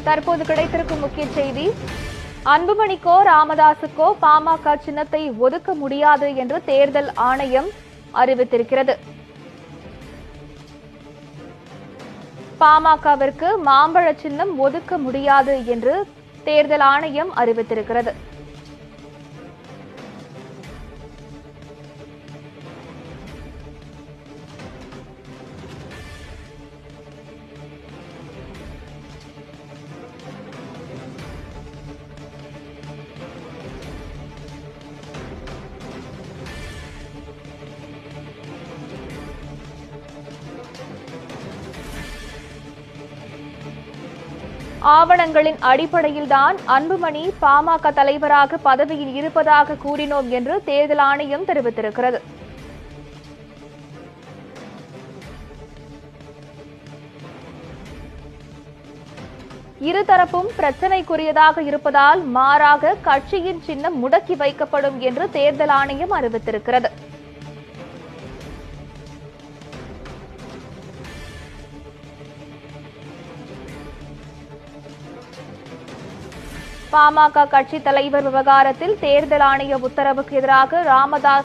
தற்போது கிடைத்திருக்கும் முக்கிய செய்தி, அன்புமணிக்கோ ராமதாசுக்கோ பாமக சின்னத்தை ஒதுக்க முடியாது என்று தேர்தல் ஆணையம் அறிவித்திருக்கிறது. பாமகவிற்கு மாம்பழ சின்னம் ஒதுக்க முடியாது என்று தேர்தல் ஆணையம் அறிவித்திருக்கிறது. ஆவணங்களின் அடிப்படையில்தான் அன்புமணி பாமக தலைவராக பதவியில் இருப்பதாக கூறினோம் என்று தேர்தல் ஆணையம் தெரிவித்திருக்கிறது. இருதரப்பும் பிரச்சினைக்குரியதாக இருப்பதால் மாறாக கட்சியின் சின்னம் முடக்கி வைக்கப்படும் என்று தேர்தல் ஆணையம் அறிவித்திருக்கிறது. பாமக கட்சி தலைவர் விவகாரத்தில் தேர்தல் ஆணைய உத்தரவுக்கு எதிராக ராமதாஸ்